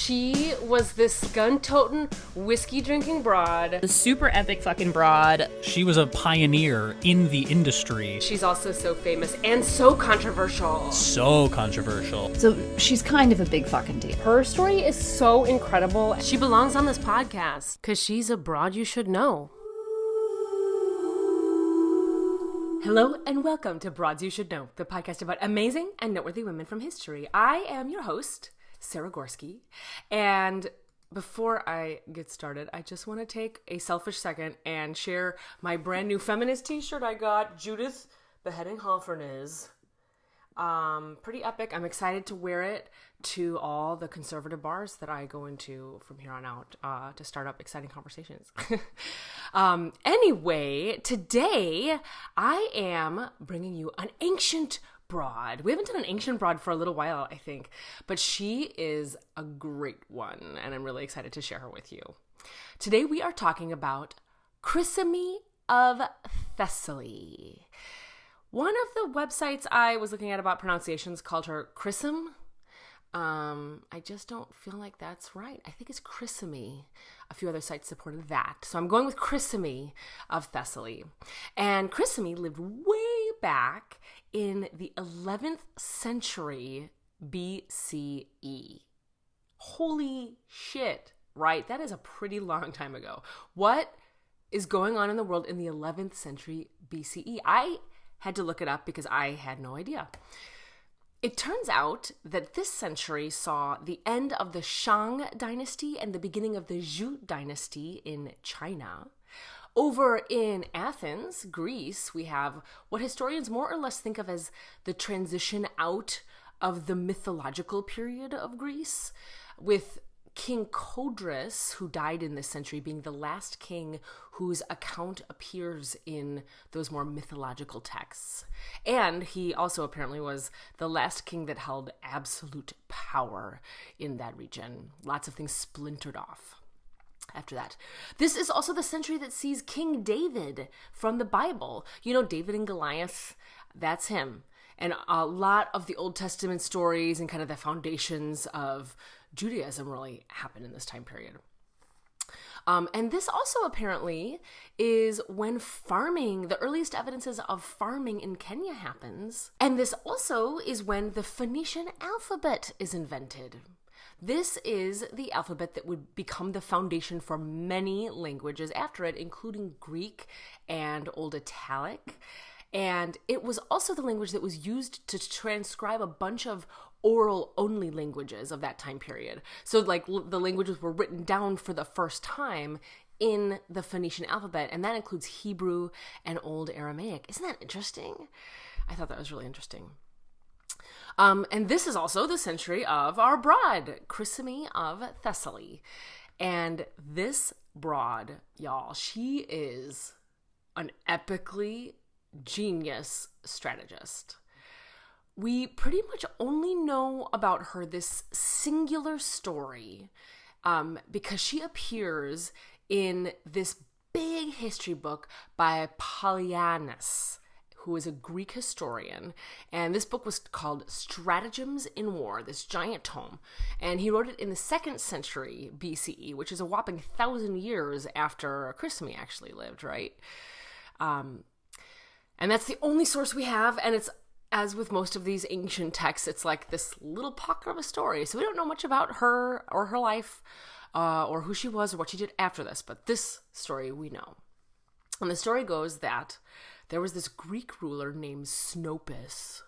She was this gun-toting, whiskey-drinking broad. The super epic fucking broad. She was a pioneer in the industry. She's also so famous and so controversial. So controversial. So she's kind of a big fucking deal. Her story is so incredible. She belongs on this podcast because she's a broad you should know. Hello and welcome to Broads You Should Know, the podcast about amazing and noteworthy women from history. I am your host, Sarah Gorski, and before I get started, I just want to take a selfish second and share my brand new feminist t-shirt I got, Judith Beheading Hoffernes. Pretty epic. I'm excited to wear it to all the conservative bars that I go into from here on out to start up exciting conversations. Anyway, today I am bringing you an ancient broad. We haven't done an ancient broad for a little while, I think, but she is a great one, and I'm really excited to share her with you. Today we are talking about Chrysame of Thessaly. One of the websites I was looking at about pronunciations called her Chrysame. I just don't feel like that's right. I think it's Chrysame. A few other sites supported that. So I'm going with Chrysame of Thessaly. And Chrysame lived way back in the 11th century BCE. Holy shit, right? That is a pretty long time ago. What is going on in the world in the 11th century BCE? I had to look it up because I had no idea. It turns out that this century saw the end of the Shang dynasty and the beginning of the Zhou dynasty in China. Over in Athens, Greece, we have what historians more or less think of as the transition out of the mythological period of Greece, with King Codrus, who died in this century, being the last king whose account appears in those more mythological texts. And he also apparently was the last king that held absolute power in that region. Lots of things splintered off after that. This is also the century that sees King David from the Bible. You know, David and Goliath, that's him. And a lot of the Old Testament stories and kind of the foundations of Judaism really happened in this time period. And this also apparently is when farming, the earliest evidences of farming in Kenya happens. And this also is when the Phoenician alphabet is invented. This is the alphabet that would become the foundation for many languages after it, including Greek and Old Italic. And it was also the language that was used to transcribe a bunch of oral-only languages of that time period. So, like, the languages were written down for the first time in the Phoenician alphabet, and that includes Hebrew and Old Aramaic. Isn't that interesting? I thought that was really interesting. And this is also the century of our broad, Chrysame of Thessaly. And this broad, y'all, she is an epically genius strategist. We pretty much only know about her this singular story because she appears in this big history book by Polyaenus, who is a Greek historian. And this book was called Stratagems in War, this giant tome. And he wrote it in the 2nd century BCE, which is a whopping 1,000 years after Chrysame actually lived, right? And that's the only source we have, and it's, as with most of these ancient texts, it's like this little pocket of a story. So we don't know much about her or her life or who she was or what she did after this, but this story we know. And the story goes that there was this Greek ruler named Cnopus.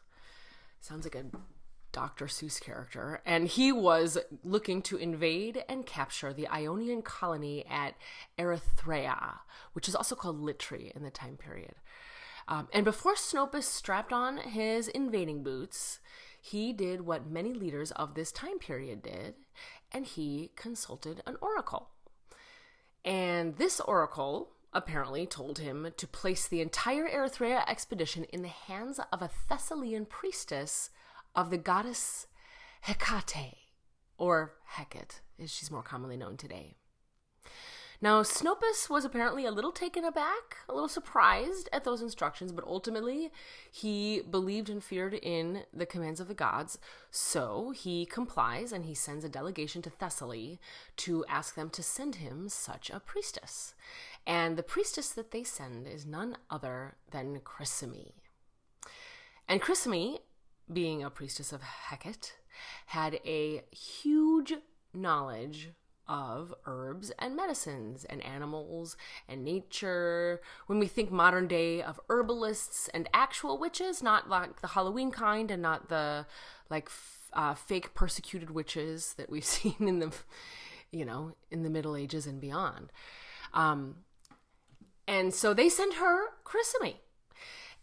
Sounds like a Dr. Seuss character. And he was looking to invade and capture the Ionian colony at Erythrae, which is also called Erythrae in the time period. And before Cnopus strapped on his invading boots, he did what many leaders of this time period did, and he consulted an oracle. And this oracle apparently told him to place the entire Erythrae expedition in the hands of a Thessalian priestess of the goddess Hecate, or Hecate, as she's more commonly known today. Now, Cnopus was apparently a little taken aback, a little surprised at those instructions, but ultimately he believed and feared in the commands of the gods, so he complies and he sends a delegation to Thessaly to ask them to send him such a priestess. And the priestess that they send is none other than Chrysame. And Chrysame, being a priestess of Hecate, had a huge knowledge of herbs and medicines and animals and nature. When we think modern day of herbalists and actual witches, not like the Halloween kind and not the fake persecuted witches that we've seen in the, in the Middle Ages and beyond. And so they send her Chrysame.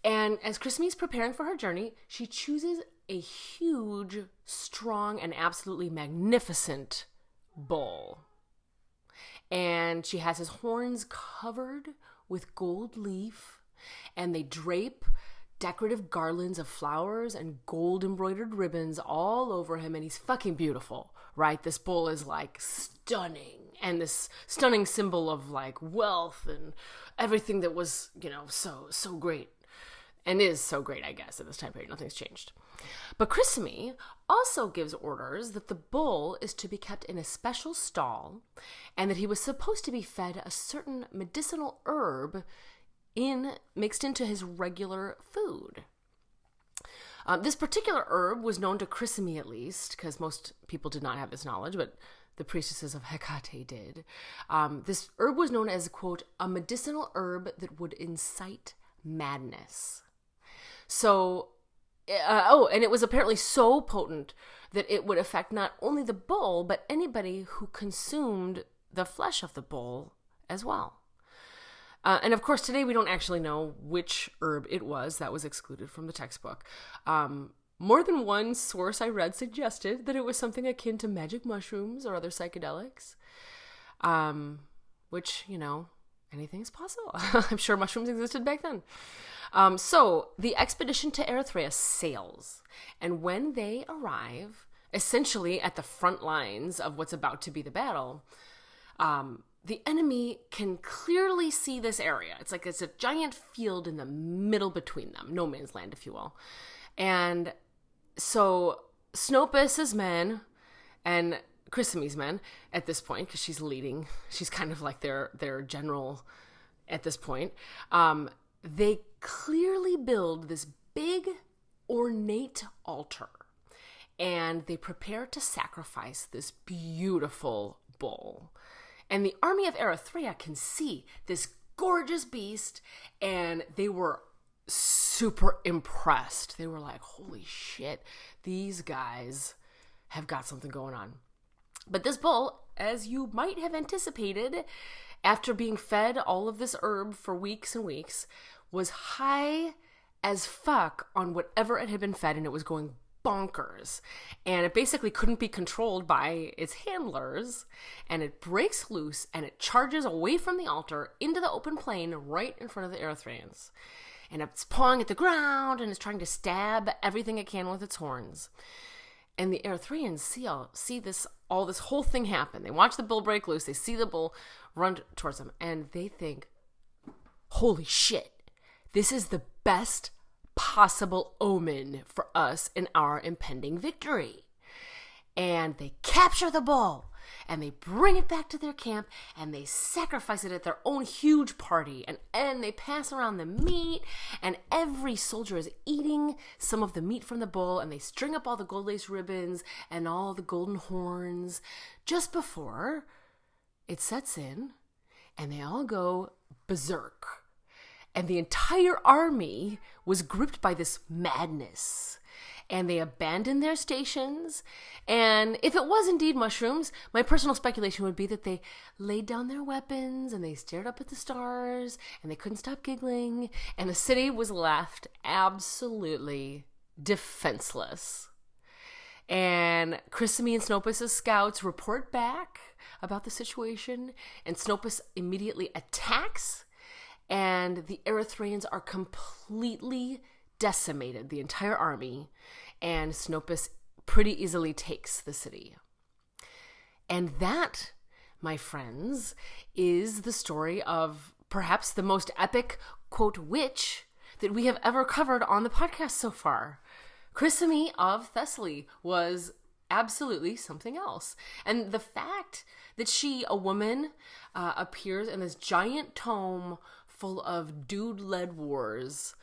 And as Chrysame is preparing for her journey, she chooses a huge, strong, and absolutely magnificent bull. And she has his horns covered with gold leaf, and they drape decorative garlands of flowers and gold embroidered ribbons all over him, and he's fucking beautiful, right? This bull is like stunning, and this stunning symbol of like wealth and everything that was, so great. And is so great, I guess, at this time period. Nothing's changed. But Chrysame also gives orders that the bull is to be kept in a special stall and that he was supposed to be fed a certain medicinal herb mixed into his regular food. This particular herb was known to Chrysame at least, because most people did not have this knowledge, but the priestesses of Hecate did. This herb was known as, quote, a medicinal herb that would incite madness. So, and it was apparently so potent that it would affect not only the bull, but anybody who consumed the flesh of the bull as well. And of course, today we don't actually know which herb it was. That was excluded from the textbook. More than one source I read suggested that it was something akin to magic mushrooms or other psychedelics, which, anything is possible. I'm sure mushrooms existed back then. So the expedition to Erythrae sails, and when they arrive, essentially at the front lines of what's about to be the battle, the enemy can clearly see this area. It's like it's a giant field in the middle between them, no man's land, if you will. And so Cnopus's men and Chrysame's men at this point, because she's leading, she's kind of like their general at this point, they clearly build this big ornate altar and they prepare to sacrifice this beautiful bull. And the army of Erythrae can see this gorgeous beast, and they were super impressed. They were like, holy shit, these guys have got something going on. But this bull, as you might have anticipated, after being fed all of this herb for weeks and weeks, was high as fuck on whatever it had been fed, and it was going bonkers. And it basically couldn't be controlled by its handlers, and it breaks loose, and it charges away from the altar into the open plain right in front of the Erythraeans. And it's pawing at the ground, and it's trying to stab everything it can with its horns. And the Erythraeans see this whole thing happen. They watch the bull break loose. They see the bull run towards them. And they think, holy shit, this is the best possible omen for us in our impending victory. And they capture the bull. And they bring it back to their camp, and they sacrifice it at their own huge party. And they pass around the meat, and every soldier is eating some of the meat from the bull, and they string up all the gold lace ribbons and all the golden horns just before it sets in, and they all go berserk. And the entire army was gripped by this madness. And they abandoned their stations. And if it was indeed mushrooms, my personal speculation would be that they laid down their weapons and they stared up at the stars and they couldn't stop giggling. And the city was left absolutely defenseless. And Chrysame and Cnopus' scouts report back about the situation. And Cnopus immediately attacks. And the Erythraeans are completely decimated, the entire army, and Cnopus pretty easily takes the city. And that, my friends, is the story of perhaps the most epic, quote, witch that we have ever covered on the podcast so far. Chrysame of Thessaly was absolutely something else. And the fact that she, a woman, appears in this giant tome full of dude-led wars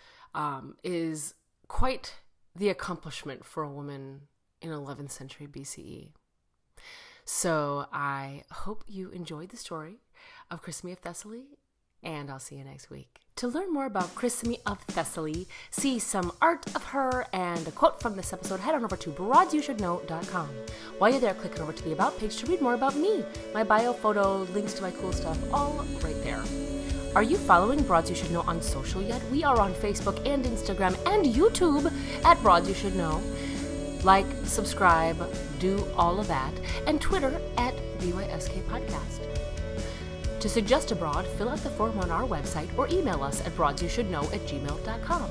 is quite the accomplishment for a woman in 11th century BCE. So I hope you enjoyed the story of Chrysame of Thessaly, and I'll see you next week. To learn more about Chrysame of Thessaly, see some art of her, and a quote from this episode, head on over to broadsyoushouldknow.com. While you're there, click over to the About page to read more about me, my bio, photo, links to my cool stuff, all right there. Are you following Broads You Should Know on social yet? We are on Facebook and Instagram and YouTube at Broads You Should Know. Like, subscribe, do all of that, and Twitter at BYSK Podcast. To suggest a broad, fill out the form on our website or email us at broadsyoushouldknow@gmail.com.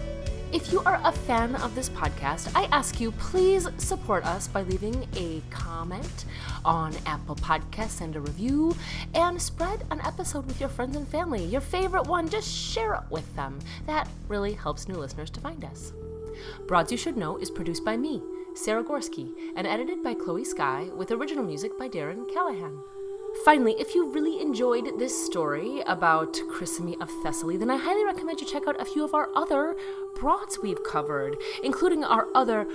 If you are a fan of this podcast, I ask you, please support us by leaving a comment on Apple Podcasts and a review, and spread an episode with your friends and family. Your favorite one, just share it with them. That really helps new listeners to find us. Broads You Should Know is produced by me, Sarah Gorski, and edited by Chloe Skye, with original music by Darren Callahan. Finally, if you really enjoyed this story about Chrysame of Thessaly, then I highly recommend you check out a few of our other broads we've covered, including our other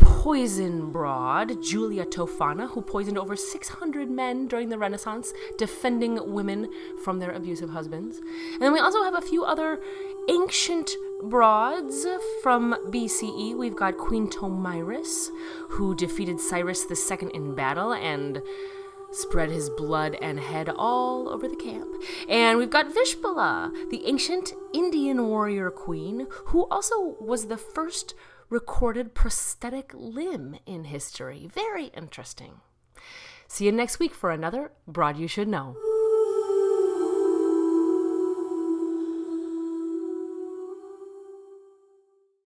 poison broad, Julia Tofana, who poisoned over 600 men during the Renaissance, defending women from their abusive husbands. And then we also have a few other ancient broads from BCE. We've got Queen Tomyris, who defeated Cyrus II in battle and spread his blood and head all over the camp. And we've got Vishpala, the ancient Indian warrior queen, who also was the first recorded prosthetic limb in history. Very interesting. See you next week for another Broad You Should Know.